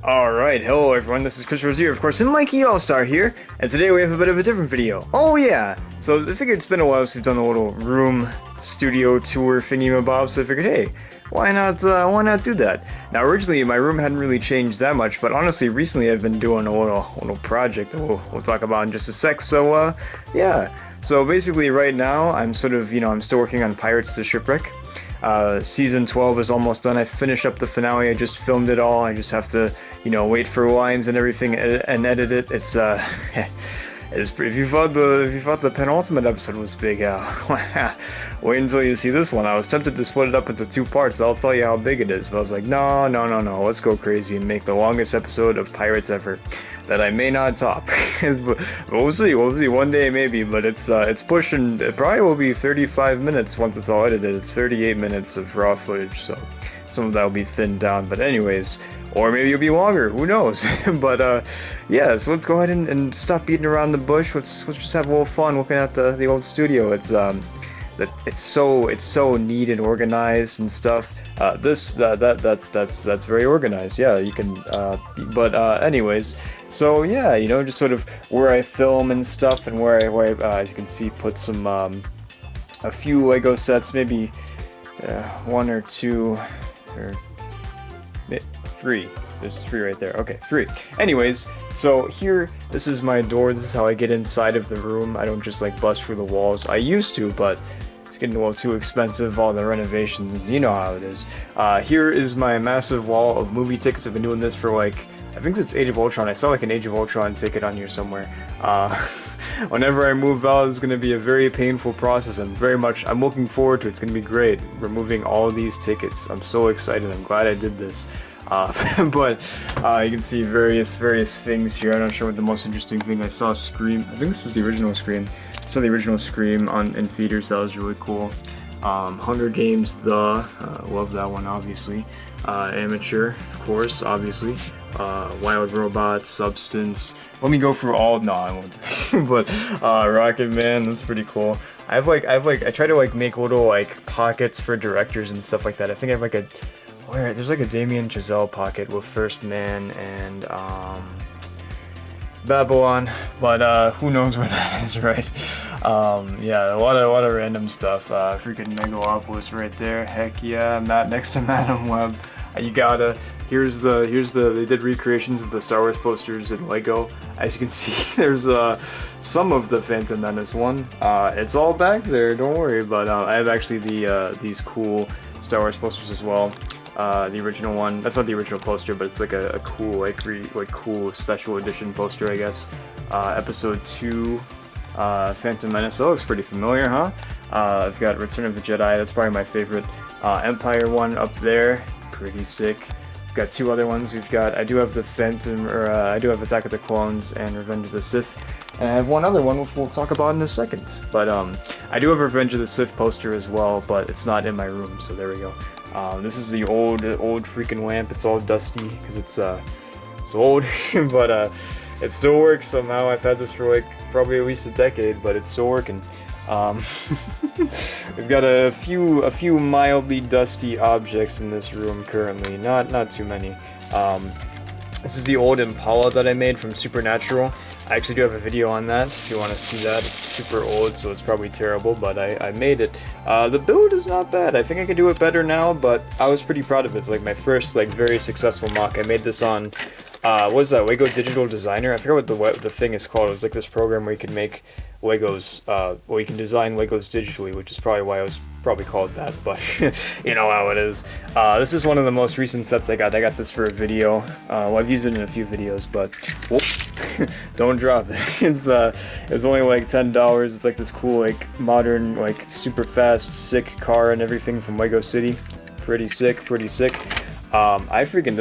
Alright, hello everyone, this is Chris Rosier, of course, and Mikey All-Star here, and today we have a bit of a different video. Oh yeah! So I figured it's been a while since we've done a little room studio tour thingy-mabob, so I figured, hey, why not do that? Now originally my room hadn't really changed that much, but honestly recently I've been doing a little project that we'll talk about in just a sec, so yeah. So basically right now I'm sort of, I'm still working on Pirates the Shipwreck. Season 12 is almost done. I finished up the finale. I just filmed it all. I just have to, wait for lines and everything and edit it. It's if you thought the penultimate episode was big, wait until you see this one. I was tempted to split it up into two parts. I'll tell you how big it is. But I was like, no. Let's go crazy and make the longest episode of Pirates ever. That I may not top. We'll see. One day maybe, but it's pushing. It probably will be 35 minutes once it's all edited. It's 38 minutes of raw footage, so some of that will be thinned down. But anyways, or maybe it'll be longer. Who knows? But yeah. So let's go ahead and stop beating around the bush. Let's just have a little fun looking at the old studio. It's so neat and organized and stuff. That's very organized. Yeah, you can. But anyways, so yeah, just sort of where I film and stuff, and where I as you can see, put some a few Lego sets, maybe one or two or three. There's three right there. Okay, three. Anyways, so here, this is my door. This is how I get inside of the room. I don't just like bust through the walls. I used to, but it's getting a little too expensive, all the renovations, you know how it is. Here is my massive wall of movie tickets. I've been doing this for like, I think it's Age of Ultron. I saw like an Age of Ultron ticket on here somewhere. Whenever I move out, it's going to be a very painful process. I'm looking forward to it. It's going to be great. Removing all of these tickets. I'm so excited. I'm glad I did this. But you can see various things here. I'm not sure what the most interesting thing I saw. Scream. I think this is the original Scream. So the original Scream in theaters, that was really cool. Hunger Games, love that one, obviously. Amateur, of course, obviously. Wild Robot, Substance. Let me go through all. No, I won't. But Rocket Man, that's pretty cool. I try to like make little like pockets for directors and stuff like that. I think I have like there's like a Damien Chazelle pocket with First Man and Babylon, but who knows where that is, right? Yeah, a lot of random stuff. Freaking Megalopolis right there. Heck yeah, Matt next to Madam Web. You gotta. Here's the. They did recreations of the Star Wars posters in Lego. As you can see, there's some of the Phantom Menace one. It's all back there. Don't worry. But I have actually these cool Star Wars posters as well. The original one. That's not the original poster, but it's like a cool, cool special edition poster, I guess. Episode 2, Phantom Menace. That looks pretty familiar, huh? I've got Return of the Jedi. That's probably my favorite. Empire one up there. Pretty sick. I've got two other ones. I do have the Phantom, I do have Attack of the Clones and Revenge of the Sith. And I have one other one which we'll talk about in a second. But I do have a Revenge of the Sith poster as well, but it's not in my room, so there we go. This is the old freaking lamp. It's all dusty because it's old, but it still works somehow. I've had this for like probably at least a decade, but it's still working. We've got a few mildly dusty objects in this room currently. Not too many. This is the old Impala that I made from Supernatural. I actually do have a video on that if you want to see that. It's super old, so it's probably terrible, but I made it. The build is not bad. I think I can do it better now, but I was pretty proud of it. It's like my first very successful mock. I made this on what is that? Lego Digital Designer. I forget what the thing is called. It was like this program where you can make Legos, you can design Legos digitally, which is probably why it was probably called that, but you know how it is. This is one of the most recent sets I got. I got this for a video. Well, I've used it in a few videos, but don't drop it. It's only like $10. It's like this cool, modern, super fast, sick car and everything from Lego City. Pretty sick. This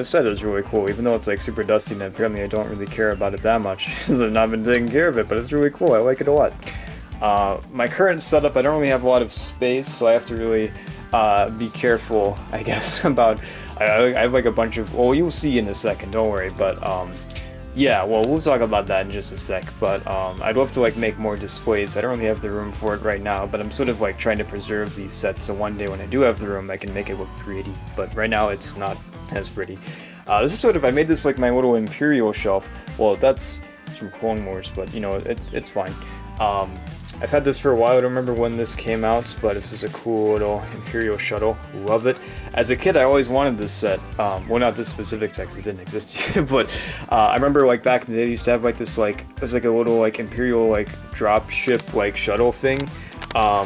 set is really cool, even though it's super dusty and apparently I don't really care about it that much because I've not been taking care of it, but it's really cool. I like it a lot. My current setup, I don't really have a lot of space, so I have to really be careful, I guess, about. I have a bunch of. Well, you'll see in a second. Don't worry, but yeah. Well, we'll talk about that in just a sec. But I'd love to make more displays. I don't really have the room for it right now, but I'm sort of trying to preserve these sets so one day when I do have the room, I can make it look pretty. But right now, it's not as pretty. This is sort of, I made this like my little Imperial shelf. Well, that's from Clone Wars, but you know, it's fine. Um, I've had this for a while. I don't remember when this came out, but this is a cool little Imperial shuttle. Love it. As a kid, I always wanted this set. Well, not this specific set, 'cause it didn't exist yet, but I remember like back in the day, they used to have like this like, it was like a little like Imperial like drop ship like shuttle thing.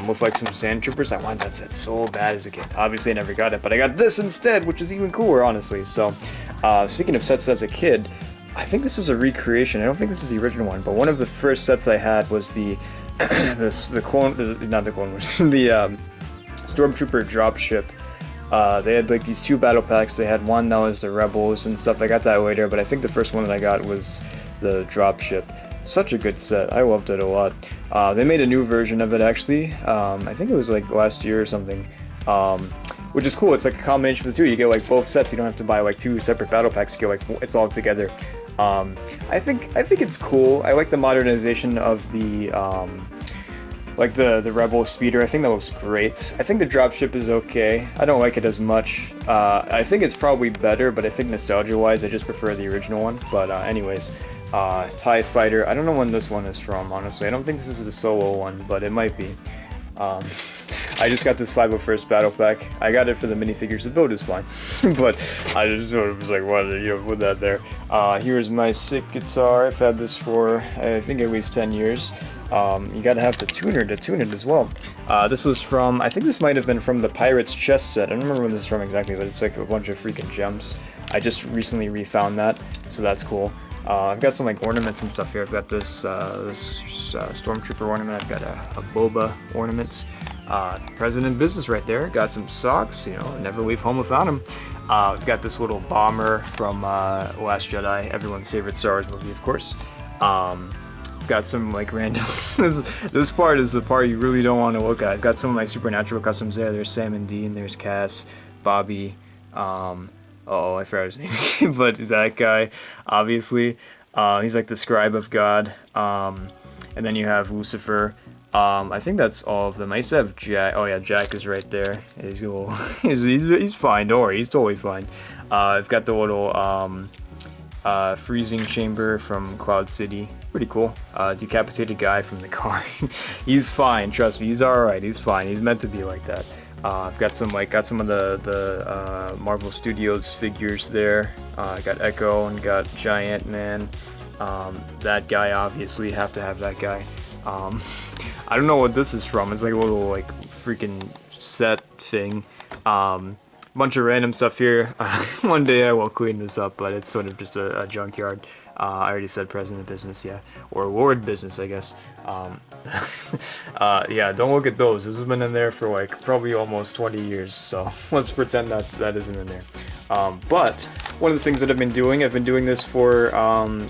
With like some sand troopers. I wanted that set so bad as a kid. Obviously I never got it, but I got this instead, which is even cooler, honestly. So, speaking of sets as a kid, I think this is a recreation. I don't think this is the original one, but one of the first sets I had was the the clone, not the Clone Wars, the Stormtrooper dropship. They had like these two battle packs. They had one that was the Rebels and stuff. I got that later, but I think the first one that I got was the dropship. Such a good set. I loved it a lot. They made a new version of it actually. I think it was like last year or something. Which is cool. It's like a combination of the two. You get like both sets. You don't have to buy like two separate battle packs. You get like it's all together. I think it's cool. I like the modernization of the like the Rebel speeder. I think that looks great. I think the dropship is okay. I don't like it as much. I think it's probably better, but I think nostalgia-wise, I just prefer the original one. But anyways, TIE Fighter. I don't know when this one is from, honestly. I don't think this is the solo one, but it might be. I just got this 501st Battle Pack. I got it for the minifigures. The build is fine, but I just sort of was like, what, you know, put that there. Here's my sick guitar. I've had this for, I think, at least 10 years. You gotta have the tuner to tune it as well. This was from, I think this might have been from the Pirates chest set. I don't remember when this is from exactly, but it's like a bunch of freaking gems. I just recently refound that, so that's cool. I've got some like ornaments and stuff here. I've got this Stormtrooper ornament. I've got a Boba ornament. President Business right there. Got some socks. You know, never leave home without them. I've got this little bomber from Last Jedi, everyone's favorite Star Wars movie, of course. I've got some like random. This part is the part you really don't want to look at. I've got some of my Supernatural customs there. There's Sam and Dean. There's Cass, Bobby. Oh, I forgot his name, but that guy, obviously, he's like the scribe of God. And then you have Lucifer. I think that's all of them. I used to have Jack. Oh yeah, Jack is right there. He's a little, he's fine. Don't worry, he's totally fine. I've got the little freezing chamber from Cloud City. Pretty cool. Decapitated guy from the car. He's fine. Trust me, he's all right. He's fine. He's meant to be like that. I've got some of the Marvel Studios figures there. I got Echo and got Giant Man. That guy, obviously, have to have that guy. I don't know what this is from. It's like a little like freaking set thing. Bunch of random stuff here. One day I will clean this up, but it's sort of just a junkyard. I already said President Business, yeah, or Lord Business, I guess. Yeah, don't look at those. This has been in there for like probably almost 20 years, so let's pretend that that isn't in there. But one of the things that I've been doing this for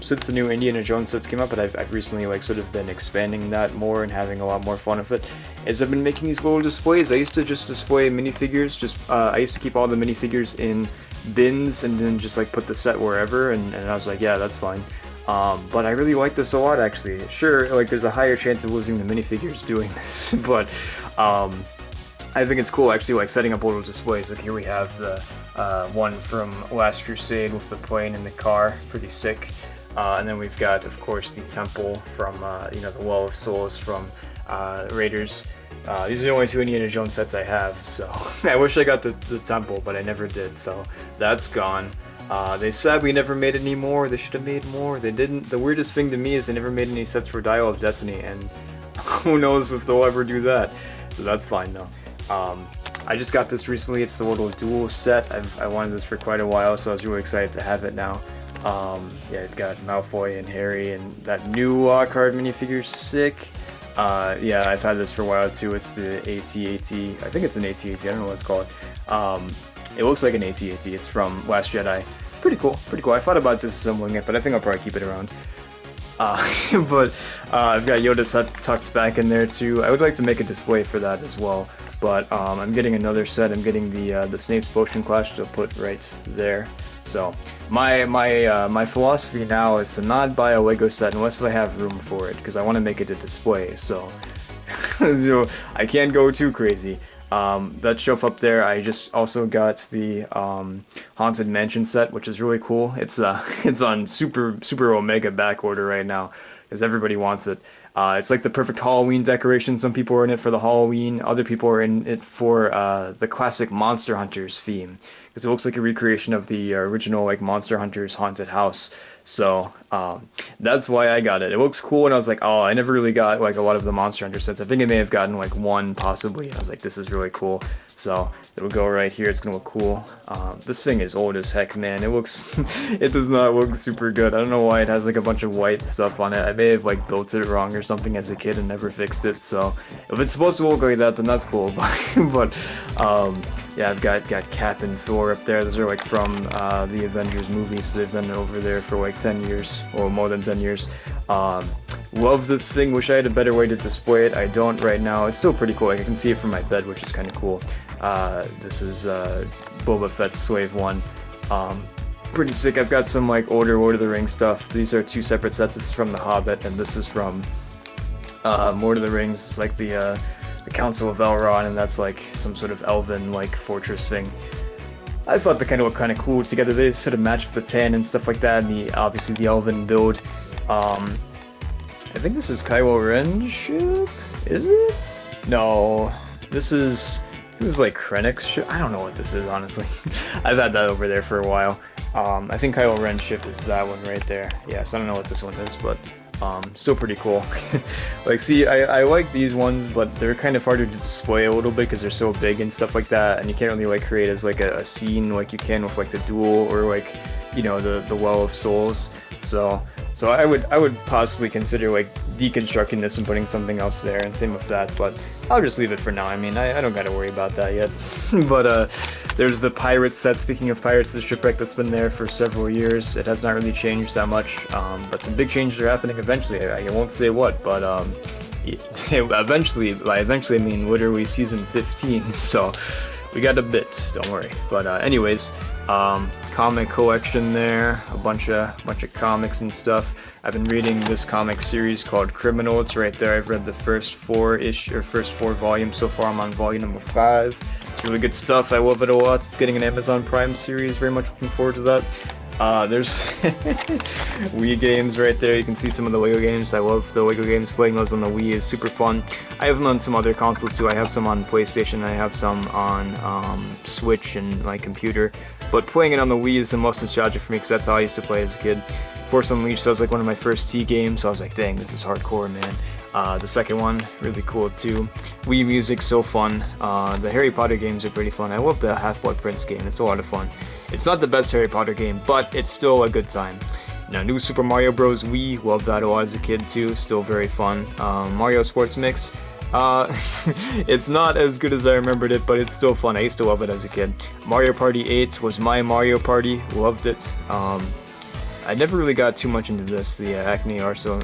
since the new Indiana Jones sets came up, but I've recently like sort of been expanding that more and having a lot more fun with it, is I've been making these little displays. I used to just display minifigures, I used to keep all the minifigures in bins and then just like put the set wherever, and I was like, yeah, that's fine. But I really like this a lot, actually. Sure, like there's a higher chance of losing the minifigures doing this, but I think it's cool actually, like setting up little displays. Like here we have the one from Last Crusade with the plane and the car, pretty sick. And then we've got, of course, the temple from you know, the Well of Souls from Raiders. These are the only two Indiana Jones sets I have, so I wish I got the temple, but I never did, so that's gone. They sadly never made any more. They should have made more. They didn't. The weirdest thing to me is they never made any sets for Dial of Destiny, and who knows if they'll ever do that. So that's fine though. I just got this recently. It's the little dual set. I wanted this for quite a while, so I was really excited to have it now. Yeah, I've got Malfoy and Harry, and that new Lockhart minifigure, sick. Yeah, I've had this for a while too. It's the AT-AT. I think it's an AT-AT. I don't know what it's called. It looks like an AT-AT. It's from Last Jedi. Pretty cool. Pretty cool. I thought about disassembling it, but I think I'll probably keep it around. But I've got Yoda set tucked back in there too. I would like to make a display for that as well. But I'm getting another set. I'm getting the Snape's Potion Clash to put right there. So my philosophy now is to not buy a Lego set unless I have room for it, because I want to make it a display. So, so I can't go too crazy. That shelf up there, I just also got the Haunted Mansion set, which is really cool. It's it's on super omega back order right now because everybody wants it. It's like the perfect Halloween decoration. Some people are in it for the Halloween, other people are in it for the classic Monster Hunters theme because it looks like a recreation of the original like Monster Hunters haunted house. So that's why I got it. It looks cool, and I was like, oh, I never really got like a lot of the Monster Hunter sets. I think I may have gotten like one possibly. I was like, this is really cool. So it'll go right here. It's gonna look cool. This thing is old as heck, man. It looks, it does not look super good. I don't know why it has like a bunch of white stuff on it. I may have like built it wrong or something as a kid and never fixed it. So if it's supposed to look like that, then that's cool. But yeah, I've got Cap and Thor up there. Those are like from the Avengers movies. So they've been over there for like 10 years or more than 10 years. Love this thing. Wish I had a better way to display it. I don't right now. It's still pretty cool. Like I can see it from my bed, which is kind of cool. This is Boba Fett's Slave One. Pretty sick. I've got some like older Lord of the Rings stuff. These are two separate sets. This is from The Hobbit, and this is from Lord of the Rings. It's like the Council of Elrond, and that's like some sort of elven like fortress thing. I thought they kind of looked kind of cool together. They sort of matched the tan and stuff like that, and obviously the elven build. I think this is Kylo Ren's ship. Is it? No, this is like Krennic's ship. I don't know what this is, honestly. I've had that over there for a while. I think Kylo Ren's ship is that one right there. Yes, I don't know what this one is, but still pretty cool. Like, see, I like these ones, but they're kind of harder to display a little bit because they're so big and stuff like that, and you can't really like create as like a scene like you can with like the Duel or like, you know, the Well of Souls. So I would possibly consider like deconstructing this and putting something else there, and same with that, but I'll just leave it for now. I mean, I don't gotta worry about that yet. But there's the Pirates set. Speaking of Pirates, the shipwreck that's been there for several years. It has not really changed that much, but some big changes are happening eventually. I won't say what, but eventually, by eventually I mean literally season 15, so we got a bit, don't worry. But anyways, comic collection there, a bunch of comics and stuff. I've been reading this comic series called Criminal. It's right there. I've read the first four volumes so far. I'm on volume number 5. It's really good stuff. I love it a lot. It's getting an Amazon Prime series. Very much looking forward to that. There's Wii games right there. You can see some of the Lego games. I love the Lego games. Playing those on the Wii is super fun. I have them on some other consoles too. I have some on PlayStation. I have some on Switch and my computer. But playing it on the Wii is the most nostalgic for me because that's how I used to play as a kid. Force Unleashed, that was like one of my first T games. So I was like, dang, this is hardcore, man. The second one, really cool too. Wii music's so fun. The Harry Potter games are pretty fun. I love the Half-Blood Prince game. It's a lot of fun. It's not the best Harry Potter game, but it's still a good time. Now, new Super Mario Bros. Wii, loved that a lot as a kid too. Still very fun. Mario Sports Mix. It's not as good as I remembered it, but it's still fun. I used to love it as a kid. Mario Party 8 was my Mario Party. Loved it. I never really got too much into this, the Acme Arsenal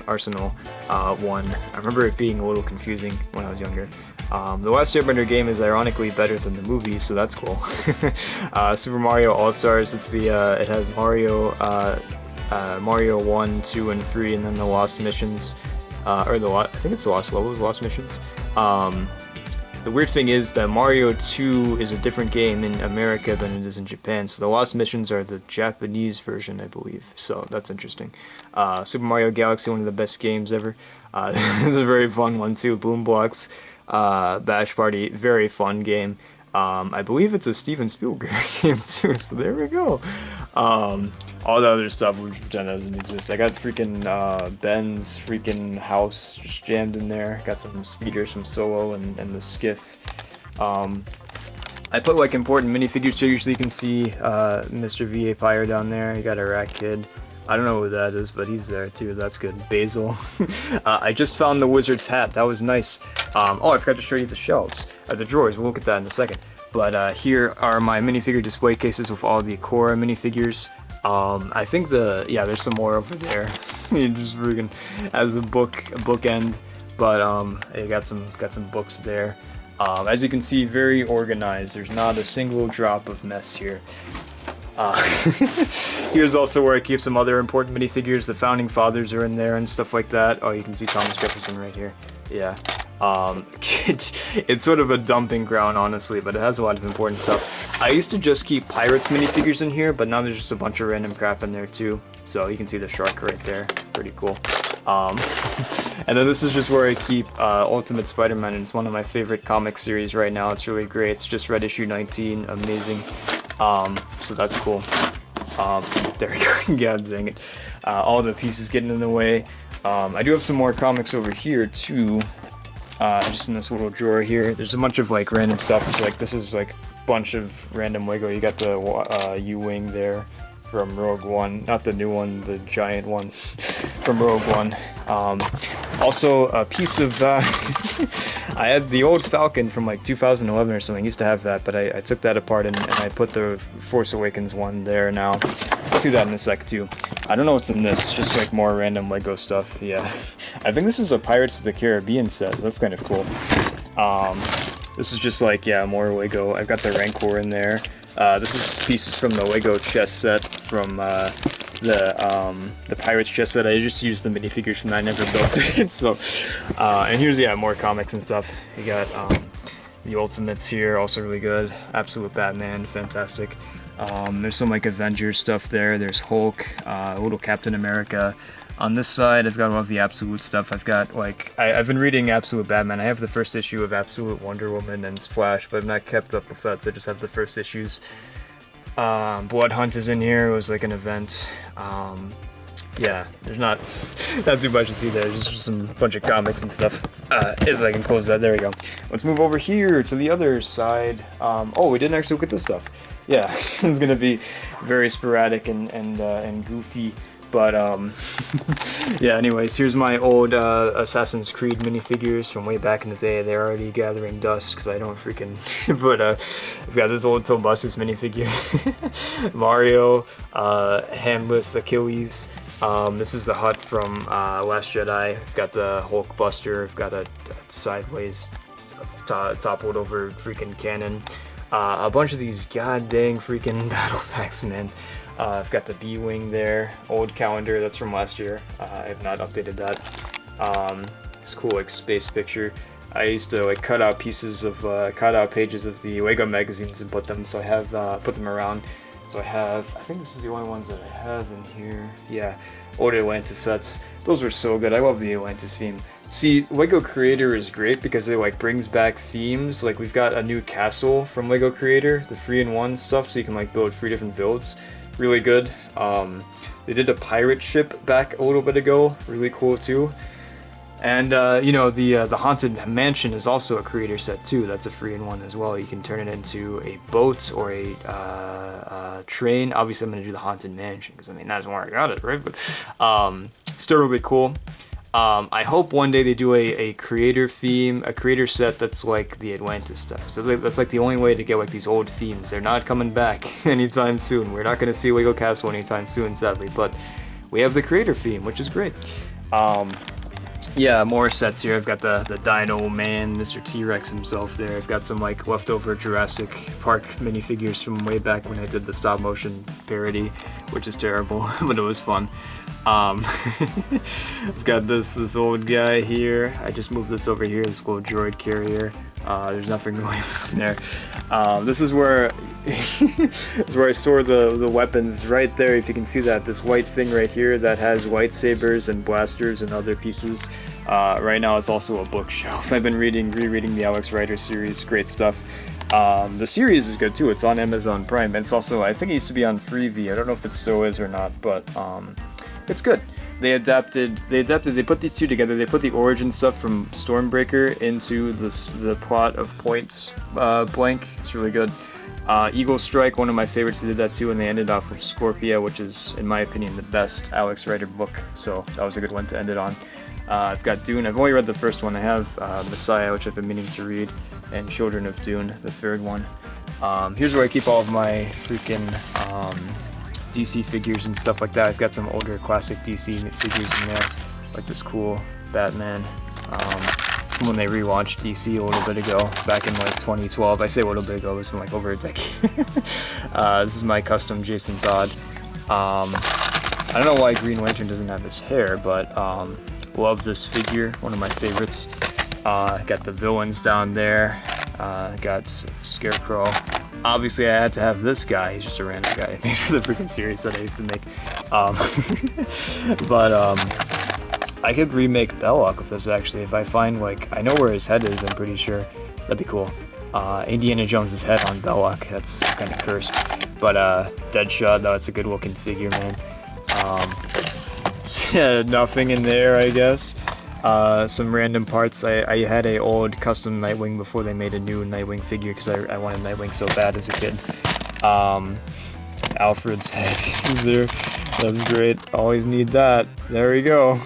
one. I remember it being a little confusing when I was younger. The Last Airbender game is ironically better than the movie, so that's cool. Super Mario All-Stars, it's the it has Mario 1, 2, and 3, and then the Lost Missions, I think it's the Lost Levels, Lost Missions. The weird thing is that Mario 2 is a different game in America than it is in Japan, so the Lost Missions are the Japanese version, I believe, so that's interesting. Super Mario Galaxy, one of the best games ever. It's a very fun one too. Boom Blocks, Bash Party, very fun game. I believe it's a Steven Spielberg game too, so there we go. All the other stuff we pretend doesn't exist. I got freaking Ben's freaking house just jammed in there. Got some speeders from Solo and the Skiff. I put like important minifigures so you can see Mr. V.A. Pyre down there. You got a Rat Kid. I don't know who that is, but he's there too. That's good. Basil. I just found the wizard's hat. That was nice. Oh, I forgot to show you the shelves. The drawers. We'll look at that in a second. But here are my minifigure display cases with all the Korra minifigures. I think there's some more over there. You just freaking as a bookend. But I got some books there. As you can see, very organized. There's not a single drop of mess here. Here's also where I keep some other important minifigures. The Founding Fathers are in there and stuff like that. Oh, you can see Thomas Jefferson right here. Yeah. It's sort of a dumping ground, honestly, but it has a lot of important stuff. I used to just keep Pirates minifigures in here, but now there's just a bunch of random crap in there too. So you can see the shark right there, pretty cool. And then this is just where I keep Ultimate Spider-Man, and it's one of my favorite comic series right now. It's really great. It's just Red issue 19, amazing. So that's cool. There we go. God dang it. All the pieces getting in the way. I do have some more comics over here too. Just in this little drawer here. There's a bunch of like random stuff. It's like, this is like a bunch of random Lego. You got the U-Wing there from Rogue One, not the new one, the giant one from Rogue One. Also a piece of I had the old Falcon from like 2011 or something. I used to have that, but I took that apart and I put the Force Awakens one there now. I'll see that in a sec too. I don't know what's in this, just like more random Lego stuff. Yeah, I think this is a Pirates of the Caribbean set, so that's kind of cool. This is just like, yeah, more Lego. I've got the Rancor in there. This is pieces from the Lego chess set from the Pirates chess set. I just used the minifigures from that, I never built it. So, and here's, yeah, more comics and stuff. You got the Ultimates here, also really good. Absolute Batman, fantastic. There's some like Avengers stuff there. There's Hulk, little Captain America. On this side, I've got all of the Absolute stuff. I've got like, I've been reading Absolute Batman. I have the first issue of Absolute Wonder Woman and Flash, but I've not kept up with that, so I just have the first issues. Blood Hunt is in here. It was like an event. Yeah, there's not too much to see there. Just some bunch of comics and stuff. If I can close that, there we go. Let's move over here to the other side. Oh, we didn't actually look at this stuff. Yeah, it's gonna be very sporadic and goofy. But, yeah, anyways, here's my old Assassin's Creed minifigures from way back in the day. They're already gathering dust because I don't freaking... but, I've got this old Tobuses minifigure. Mario, Handless Achilles. This is the hut from Last Jedi. I've got the Hulk Buster. I've got a sideways toppled over freaking cannon. A bunch of these god dang freaking battle packs, man. I've got the B-Wing there, old calendar, that's from last year. I have not updated that. It's cool, like space picture. I used to like cut out pages of the Lego magazines and put them, so I have put them around. So I think this is the only ones that I have in here. Yeah, old Atlantis sets. Those were so good. I love the Atlantis theme. See, Lego Creator is great because it like brings back themes. Like we've got a new castle from Lego Creator, the 3-in-1 stuff, so you can like build 3 different builds. Really good. They did a pirate ship back a little bit ago, really cool too. And you know, the Haunted Mansion is also a creator set too. That's a 3-in-1 as well. You can turn it into a boat or a train. Obviously, I'm gonna do the Haunted Mansion because I mean that's where I got it, right? But still really cool. I hope one day they do a creator theme, a creator set that's like the Atlantis stuff. So that's like the only way to get like these old themes. They're not coming back anytime soon. We're not going to see Lego Castle anytime soon, sadly, but we have the creator theme, which is great. Yeah, more sets here. I've got the Dino Man, Mr. T-Rex himself there. I've got some like leftover Jurassic Park minifigures from way back when I did the stop motion parody, which is terrible, but it was fun. I've got this old guy here. I just moved this over here, this little droid carrier. There's nothing going on there. This is where I store the weapons right there. If you can see that, this white thing right here that has lightsabers and blasters and other pieces. Right now it's also a bookshelf. I've been rereading the Alex Rider series. Great stuff. The series is good too. It's on Amazon Prime. And it's also, I think it used to be on Freevee. I don't know if it still is or not, but it's good. They put these two together. They put the origin stuff from Stormbreaker into the plot of Point Blank. It's really good. Eagle Strike, one of my favorites, they did that too, and they ended off with Scorpia, which is, in my opinion, the best Alex Rider book. So that was a good one to end it on. I've got Dune. I've only read the first one. I have Messiah, which I've been meaning to read, and Children of Dune, the third one. Here's where I keep all of my freaking DC figures and stuff like that. I've got some older classic DC figures in there, like this cool Batman from when they relaunched DC a little bit ago, back in like 2012. I say a little bit ago, it's been like over a decade. This is my custom Jason Todd. I don't know why Green Lantern doesn't have his hair, but love this figure, one of my favorites. Got the villains down there. Got Scarecrow. Obviously, I had to have this guy. He's just a random guy I made for the freaking series that I used to make. But I could remake Belloc with this actually. If I find like, I know where his head is. I'm pretty sure that'd be cool. Indiana Jones's head on Belloc. That's kind of cursed. But Deadshot, though, it's a good looking figure, man. Yeah, nothing in there, I guess. Some random parts. I had a old custom Nightwing before they made a new Nightwing figure because I wanted Nightwing so bad as a kid. Alfred's head is there. That's great. Always need that. There we go.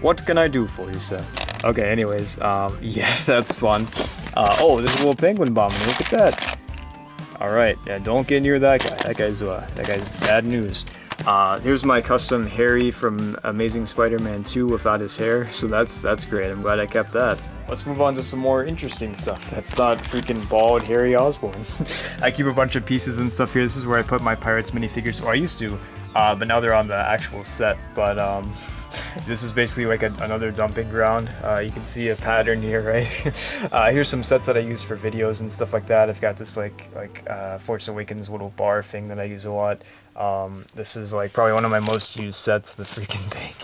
What can I do for you, sir? Okay, anyways, yeah, that's fun. Oh, there's a little penguin bombing. Look at that. Alright, yeah, don't get near that guy. That guy's bad news. Here's my custom Harry from Amazing Spider-Man 2 without his hair, so that's great. I'm glad I kept that. Let's move on to some more interesting stuff that's not freaking bald Harry Osborn. I keep a bunch of pieces and stuff here. This is where I put my Pirates minifigures, or I used to, but now they're on the actual set. But this is basically like another dumping ground. You can see a pattern here, right? Here's some sets that I use for videos and stuff like that. I've got this like Force Awakens little bar thing that I use a lot. This is like probably one of my most used sets, the freaking bank.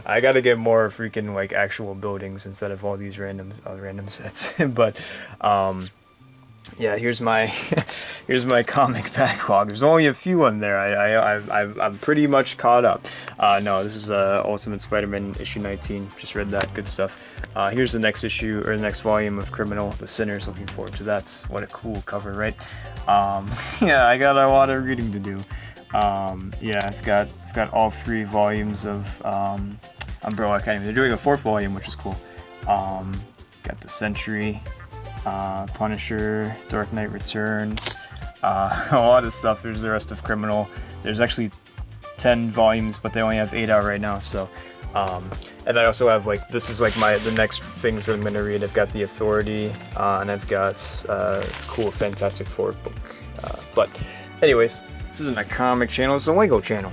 I gotta get more freaking like actual buildings instead of all these random sets. But yeah, here's my here's my comic backlog. There's only a few on there. I'm pretty much caught up. No, this is Ultimate Spider-Man issue 19. Just read that, good stuff. Here's the next issue or the next volume of Criminal, The Sinners. Looking forward to that. What a cool cover, right? Yeah, I got a lot of reading to do. Yeah, I've got all 3 volumes of Umbrella Academy. They're doing a 4th volume, which is cool. Got the Sentry, Punisher, Dark Knight Returns, a lot of stuff. There's the rest of Criminal. There's actually 10 volumes, but they only have 8 out right now. So, and I also have like, this is like the next things that I'm gonna read. I've got The Authority, and I've got cool Fantastic Four book. But anyways, this isn't a comic channel, it's a Lego channel.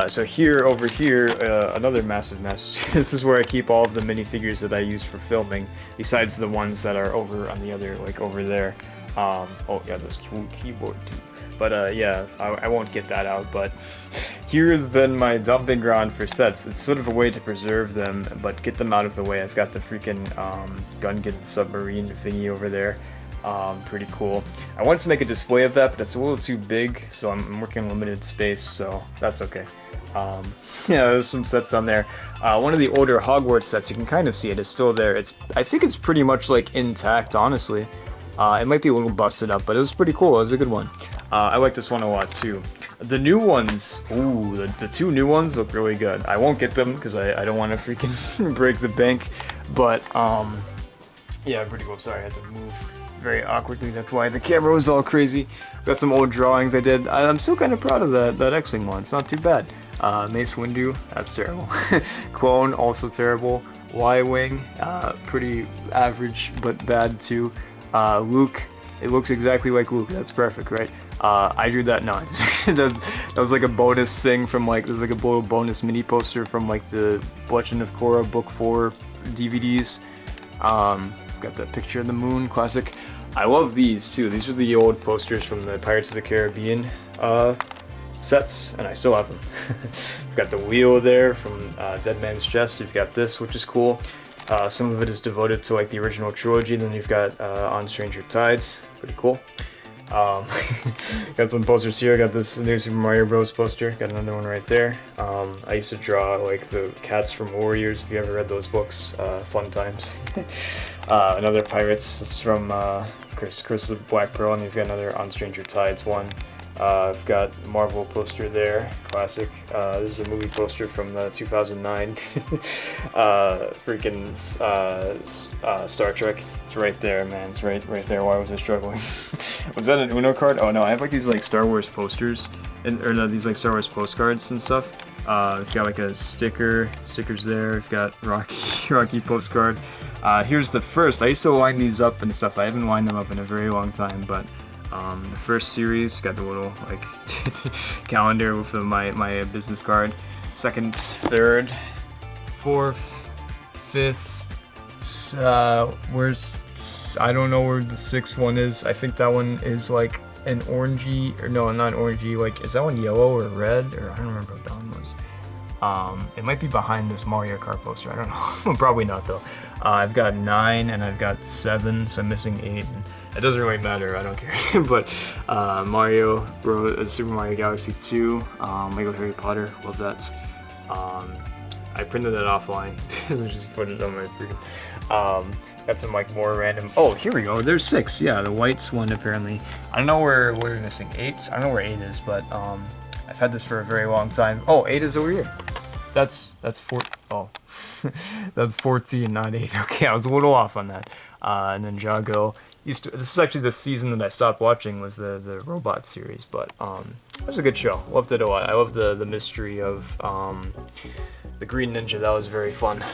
So over here, another massive mess. This is where I keep all of the minifigures that I use for filming, besides the ones that are over on the other, like over there. Oh yeah, this cool keyboard too. But yeah, I won't get that out, but here has been my dumping ground for sets. It's sort of a way to preserve them, but get them out of the way. I've got the freaking Gungan submarine thingy over there. Pretty cool. I wanted to make a display of that, but it's a little too big, so I'm working on limited space, so that's okay. Yeah, there's some sets on there. One of the older Hogwarts sets, you can kind of see it, it's still there. I think it's pretty much like intact, honestly. It might be a little busted up, but it was pretty cool. It was a good one. I like this one a lot too. The new ones, ooh, the 2 new ones look really good. I won't get them because I don't want to freaking break the bank, but yeah, pretty cool. Sorry, I had to move very awkwardly. That's why the camera was all crazy. Got some old drawings I did. I'm still kind of proud of that X-Wing one. It's not too bad. Mace Windu, that's terrible. Clone, also terrible. Y-Wing, pretty average but bad too. Luke, it looks exactly like Luke. That's perfect, right? I drew that. No, that was like a bonus thing from like, there's like a little bonus mini poster from like the Legend of Korra Book 4 DVDs. Got that picture of the moon, classic. I love these too. These are the old posters from the Pirates of the Caribbean sets, and I still have them. We've got the wheel there from Dead Man's Chest. You've got this, which is cool. Some of it is devoted to like the original trilogy. Then you've got On Stranger Tides, pretty cool. Got some posters here. I got this new Super Mario Bros. Poster. Got another one right there. I used to draw like the cats from Warriors. If you ever read those books, fun times. Another Pirates. This is from Curse of the Black Pearl, and you've got another On Stranger Tides one. I've got Marvel poster there, classic. This is a movie poster from the 2009 freaking Star Trek. It's right there, man. It's right there. Why was I struggling? Was that an Uno card? Oh no, I have like these like Star Wars posters, or no, these like Star Wars postcards and stuff. We've got like a stickers there. We've got Rocky postcard. Here's the first. I used to line these up and stuff. I haven't lined them up in a very long time, but the first series got the little like calendar with my business card. Second, third, fourth, fifth, Where's I don't know where the sixth one is. I think that one is like an orangey, or no, not orangey. Like, is that one yellow or red? Or I don't remember what that one was. It might be behind this Mario Kart poster. I don't know. Probably not though. I've got 9 and I've got 7, so I'm missing 8. And it doesn't really matter. I don't care. But Super Mario Galaxy 2, Lego Harry Potter. Love that. I printed that offline. Just put it on my freaking. Got some like more random. Oh, here we go. There's 6. Yeah, the whites one apparently. I don't know where we're missing. 8. I don't know where 8 is, but I've had this for a very long time. Oh, 8 is over here. That's 4. Oh, that's 14, not 8. Okay, I was a little off on that. And then Ninjago. This is actually the season that I stopped watching, was the robot series, but it was a good show. Loved it a lot. I love the mystery of the Green Ninja. That was very fun.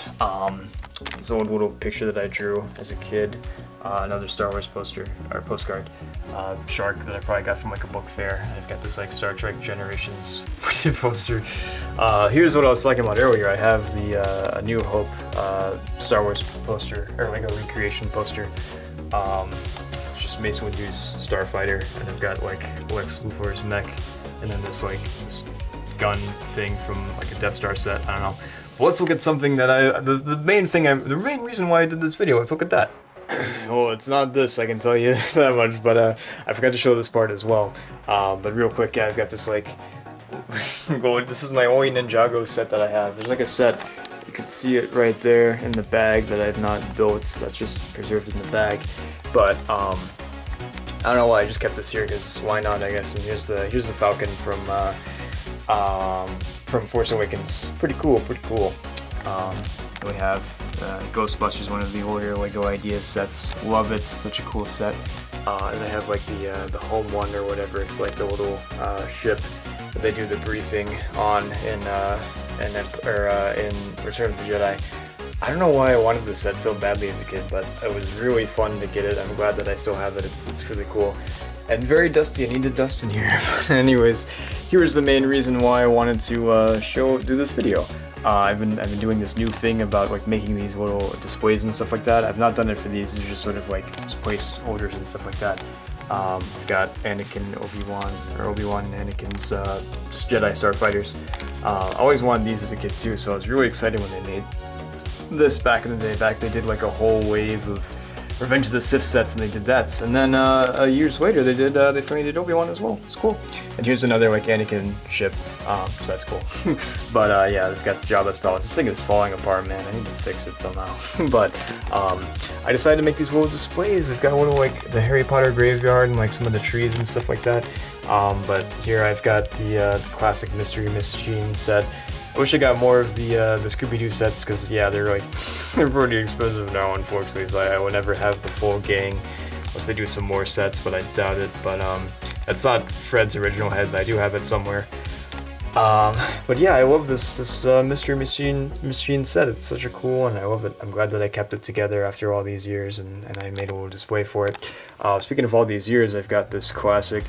This old little picture that I drew as a kid. Another Star Wars poster or postcard. Shark that I probably got from like a book fair. And I've got this like Star Trek Generations poster. Here's what I was talking about earlier. I have the A New Hope Star Wars poster, or like a recreation poster. It's just Mace Windu's Starfighter, and I've got like Lex Luthor's mech, and then this gun thing from like a Death Star set. I don't know. But let's look at something that the main reason why I did this video. Let's look at that. Well, it's not this, I can tell you that much, but I forgot to show this part as well. But real quick, yeah, I've got this like this is my only Ninjago set that I have. There's like a set. You can see it right there in the bag that I've not built. That's just preserved in the bag. But I don't know why I just kept this here, because why not, I guess. And here's the Falcon from Force Awakens. Pretty cool, pretty cool. We have Ghostbusters, one of the older Lego Ideas sets. Love it, such a cool set. And I have like the home one or whatever. It's like the little ship that they do the briefing on in Return of the Jedi. I don't know why I wanted this set so badly as a kid, but it was really fun to get it. I'm glad that I still have it. It's really cool. And very dusty. I needed dust in here. But anyways, here's the main reason why I wanted to do this video. I've been doing this new thing about like making these little displays and stuff like that. I've not done it for these. These are just sort of like placeholders and stuff like that. I've got Anakin, Obi-Wan and Anakin's Jedi Starfighters. I always wanted these as a kid too, so I was really excited when they made this back in the day. They did like a whole wave of Revenge of the Sith sets, and they did that. And then years later, they finally did Obi-Wan as well. It's cool. And here's another like Anakin ship, so that's cool. But yeah, they've got Jabba's palace. This thing is falling apart, man. I need to fix it somehow. But I decided to make these little displays. We've got a little like the Harry Potter graveyard and like some of the trees and stuff like that. But here I've got the classic Mystery Machine set. I wish I got more of the Scooby-Doo sets, because yeah, they're pretty expensive now, unfortunately, so I would never have the full gang unless they do some more sets, but I doubt it. But it's not Fred's original head. I do have it somewhere. But yeah, I love this Mystery Machine set. It's such a cool one. I love it. I'm glad that I kept it together after all these years, and I made a little display for it. Speaking of all these years, I've got this classic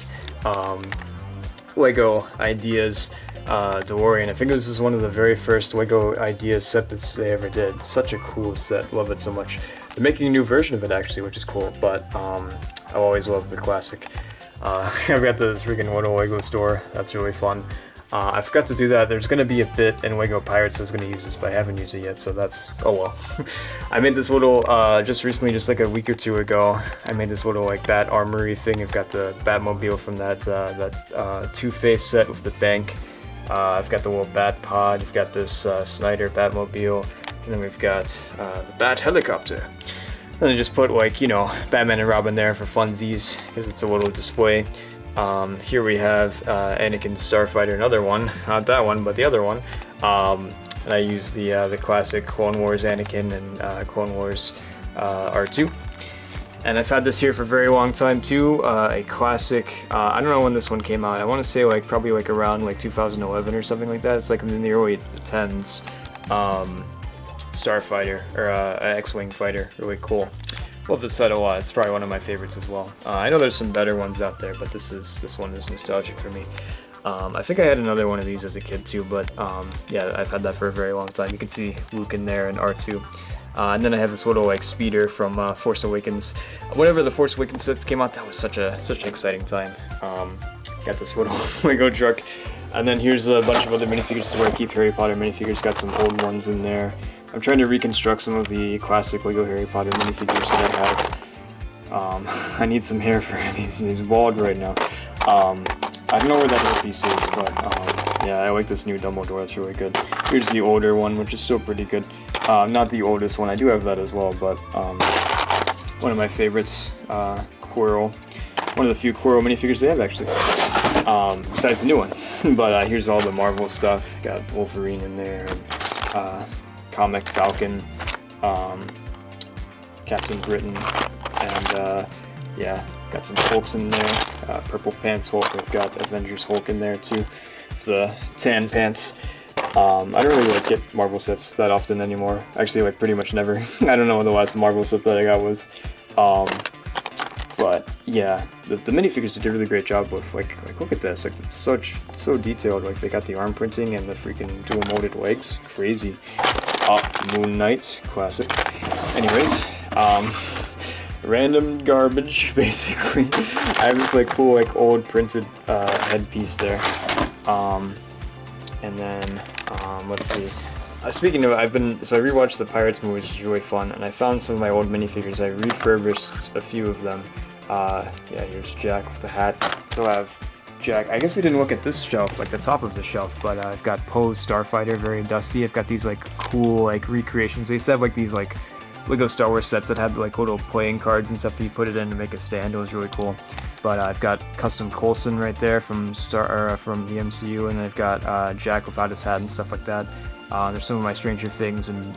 Lego Ideas DeLorean. I think this is one of the very first Lego Ideas sets they ever did. Such a cool set. Love it so much. They're making a new version of it actually, which is cool, but I've always loved the classic. I've got the freaking little Lego store. That's really fun. I forgot to do that. There's going to be a bit in Lego Pirates that's going to use this, but I haven't used it yet, so that's... oh well. I made this little, just recently, just like a week or two ago, I made this little like Bat Armory thing. I've got the Batmobile from that Two-Face set with the bank. I've got the little Bat Pod. I've got this Snyder Batmobile, and then we've got the Bat Helicopter. And I just put like, you know, Batman and Robin there for funsies, because it's a little display. Here we have Anakin's Starfighter, another one, not that one, but the other one. And I use the classic Clone Wars Anakin and Clone Wars R2. And I've had this here for a very long time too. A classic. I don't know when this one came out. I want to say like probably like around like 2011 or something like that. It's like in the early 10s. Starfighter or X-wing fighter. Really cool. Love this set a lot. It's probably one of my favorites as well. I know there's some better ones out there, but this one is nostalgic for me. I think I had another one of these as a kid too, but yeah, I've had that for a very long time. You can see Luke in there and R2. And then I have this little like speeder from Force Awakens. Whenever the Force Awakens sets came out, that was such an exciting time. Got this little Lego truck. And then here's a bunch of other minifigures. This is where I keep Harry Potter minifigures. Got some old ones in there. I'm trying to reconstruct some of the classic Lego Harry Potter minifigures that I have. I need some hair for him. He's bald right now. I don't know where that hairpiece is, but yeah, I like this new Dumbledore. It's really good. Here's the older one, which is still pretty good. Not the oldest one. I do have that as well, but one of my favorites, Quirrell. One of the few Quirrell minifigures they have, actually. Besides the new one. But here's all the Marvel stuff. Got Wolverine in there, and, Comic Falcon, Captain Britain, and yeah, got some Hulks in there. Purple Pants Hulk. I've got Avengers Hulk in there too. The tan pants. I don't really like get Marvel sets that often anymore. Actually, like pretty much never. I don't know when the last Marvel set that I got was. But yeah, the minifigures did a really great job with like look at this, like it's so detailed. Like they got the arm printing and the freaking dual molded legs, crazy. Moon Knight, classic. Anyways, random garbage basically. I have this like cool like old printed headpiece there. And then let's see. Speaking of, I rewatched the Pirates movie, which is really fun, and I found some of my old minifigures. I refurbished a few of them. Yeah, here's Jack with the hat. So I have Jack. I guess we didn't look at this shelf, like the top of the shelf, but I've got Poe's Starfighter, very dusty. I've got these like cool like recreations. They used to have like these like Lego Star Wars sets that had like little playing cards and stuff that you put it in to make a stand. It was really cool. But I've got custom Coulson right there from from the MCU, and I've got Jack without his hat and stuff like that. There's some of my Stranger Things and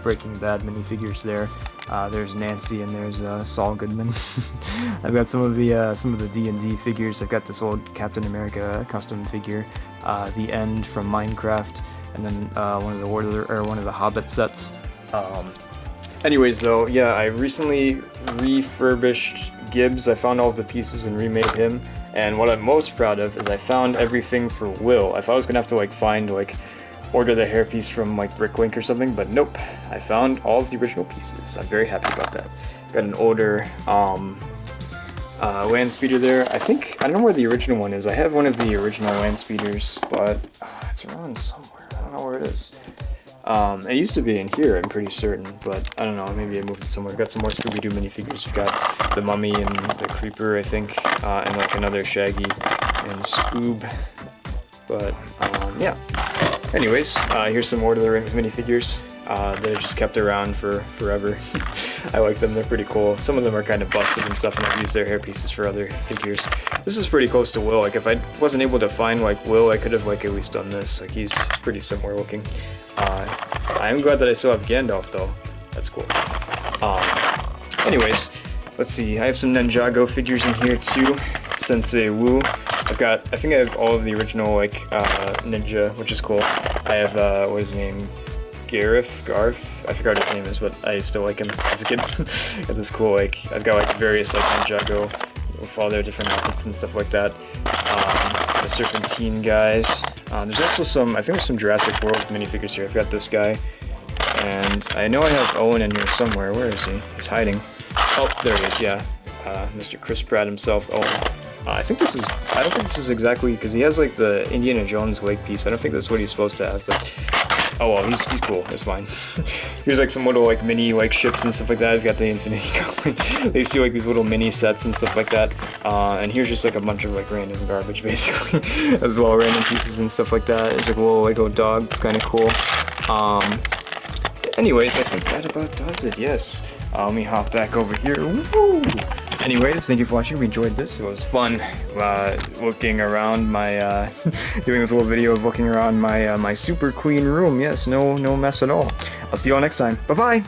Breaking Bad minifigures there. There's Nancy and there's Saul Goodman. I've got some of the D&D figures. I've got this old Captain America custom figure, The End from Minecraft, and then one of the Hobbit sets. Anyways, though, yeah, I recently refurbished Gibbs. I found all of the pieces and remade him. And what I'm most proud of is I found everything for Will. I thought I was gonna have to order the hairpiece from like Bricklink or something, but nope. I found all of the original pieces. I'm very happy about that. Got an older land speeder there. I don't know where the original one is. I have one of the original land speeders, but it's around somewhere. I don't know where it is. It used to be in here, I'm pretty certain, but I don't know, maybe I moved it somewhere. Got some more Scooby-Doo minifigures. We've got the Mummy and the Creeper, I think, and like another Shaggy and Scoob. But, yeah. Anyways, here's some Lord of the Rings minifigures that I've just kept around for forever. I like them, they're pretty cool. Some of them are kind of busted and stuff, and I've used their hairpieces for other figures. This is pretty close to Will. Like, if I wasn't able to find, like, Will, I could have, like, at least done this. Like, he's pretty similar looking. I'm glad that I still have Gandalf, though. That's cool. Anyways, let's see. I have some Ninjago figures in here, too. Sensei Wu. I think I have all of the original, like, ninja, which is cool. I have, what is his name? Garf? I forgot what his name is, but I still like him as a kid. Got this cool, like, I've got, like, various, like, Ninjago with all their different outfits and stuff like that. The Serpentine guys. There's also some, I think there's some Jurassic World minifigures here. I've got this guy. And I know I have Owen in here somewhere. Where is he? He's hiding. Oh, there he is, yeah. Mr. Chris Pratt himself, Owen. I don't think this is exactly, because he has like the Indiana Jones leg piece. I don't think that's what he's supposed to have, but oh well, he's cool, it's fine. Here's like some little like mini like ships and stuff like that. I've got the Infinity Gauntlet. They do like these little mini sets and stuff like that. And here's just like a bunch of like random garbage basically, as well, random pieces and stuff like that. It's like a little Lego dog, it's kind of cool. Anyways, I think that about does it, yes. Let me hop back over here. Woo! Anyways, thank you for watching. We enjoyed this. It was fun looking around my, doing this little video of looking around my my super clean room. Yes, no mess at all. I'll see you all next time. Bye-bye!